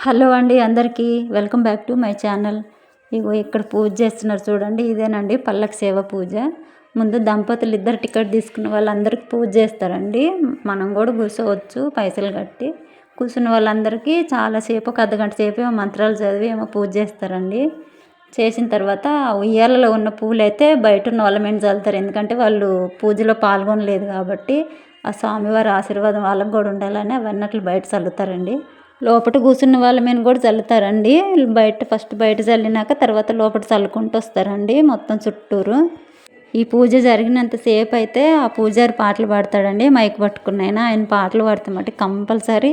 Hello అండి అందరికీ welcome back to my channel. ఇగో ఇక్కడ పూజ చేస్తున్నారు చూడండి, ఇదేనండి పల్లకి సేవ పూజ. ముందు దంపతులు ఇద్దరు టికెట్ తీసుకున్న వాళ్ళందరికీ పూజ చేస్తారండి. మనం కూడా కూర్చోవచ్చు పైసలు కట్టి. కూర్చున్న వాళ్ళందరికీ చాలాసేపు ఒక అర్ధగంట సేపు ఏమో మంత్రాలు చదివి ఏమో పూజ చేస్తారండి. చేసిన తర్వాత ఉయ్యాలలో ఉన్న పూలు అయితే బయట ఉన్న వాళ్ళ మీద చల్లుతారు, ఎందుకంటే వాళ్ళు పూజలో పాల్గొనలేదు కాబట్టి ఆ స్వామివారి ఆశీర్వాదం వాళ్ళకి కూడా ఉండాలని అవన్నీ అట్లా బయట చల్లుతారండి. లోపల కూర్చున్న వాళ్ళ మీద కూడా చల్లుతారండి. ఫస్ట్ బయట చల్లినాక తర్వాత లోపల చల్లుకుంటూ వస్తారండి మొత్తం చుట్టూరు. ఈ పూజ జరిగినంతసేపు అయితే ఆ పూజారి పాటలు పాడతాడండి, మైక్ పట్టుకున్నాయన. ఆయన పాటలు పాడతామంటే కంపల్సరీ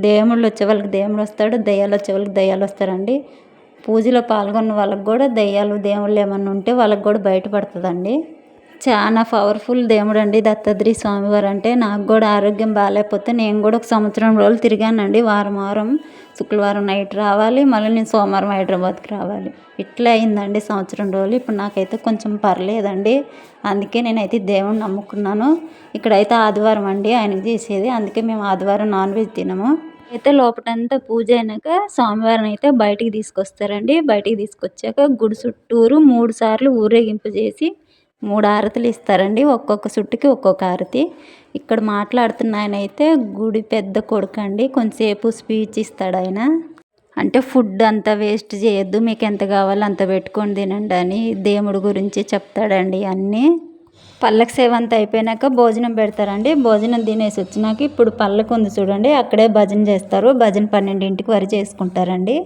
దేవుళ్ళు వచ్చే వాళ్ళకి దేవుడు వస్తాడు, దయ్యాలు వచ్చే వాళ్ళకి దయ్యాలు వస్తారండి. పూజలో పాల్గొన్న వాళ్ళకి కూడా దయ్యాలు దేవుళ్ళు ఏమన్నా ఉంటే వాళ్ళకి కూడా బయటపడుతుందండి. చాలా పవర్ఫుల్ దేవుడు అండి దత్తాత్రేయ స్వామివారు అంటే. నాకు కూడా ఆరోగ్యం బాగాలేకపోతే నేను కూడా ఒక సంవత్సరం రోజులు తిరిగానండి. వారం శుక్రవారం నైట్ రావాలి, మళ్ళీ నేను సోమవారం హైదరాబాద్కి రావాలి. ఇట్లా అయిందండి సంవత్సరం రోజులు. ఇప్పుడు నాకైతే కొంచెం పర్లేదండి, అందుకే నేనైతే దేవుని నమ్ముకున్నాను. ఇక్కడైతే ఆదివారం అండి ఆయనకు చేసేది, అందుకే మేము ఆదివారం నాన్ వెజ్ తినము. అయితే లోపలంతా పూజ అయినాక స్వామివారిని అయితే బయటికి తీసుకొస్తారండి. బయటికి తీసుకొచ్చాక గుడి చుట్టూరు 3 సార్లు ఊరేగింపు చేసి 3 హారతులు ఇస్తారండి. ఒక్కొక్క చుట్టుకి ఒక్కొక్క హారతి. ఇక్కడ మాట్లాడుతున్న ఆయన అయితే గుడి పెద్ద కొడుకు అండి. కొంచెంసేపు స్పీచ్ ఇస్తాడు ఆయన. అంటే ఫుడ్ అంతా వేస్ట్ చేయొద్దు, మీకు ఎంత కావాలో అంత పెట్టుకొని తినండి అని దేవుడి గురించి చెప్తాడండి అన్నీ. పల్లకి సేవ అంతా అయిపోయినాక భోజనం పెడతారండి. భోజనం తినేసి వచ్చినాక ఇప్పుడు పల్లకి ఉంది చూడండి, అక్కడే భజన చేస్తారు. భజన 12ంటికి వరకు చేసుకుంటారండి.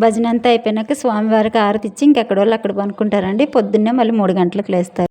భజన అంతా అయిపోయినాక స్వామివారికి హారతి ఇచ్చి ఇంకెక్కడ వాళ్ళు అక్కడ పనుకుంటారండి. పొద్దున్నే మళ్ళీ 3 గంటలకు లేస్తారు.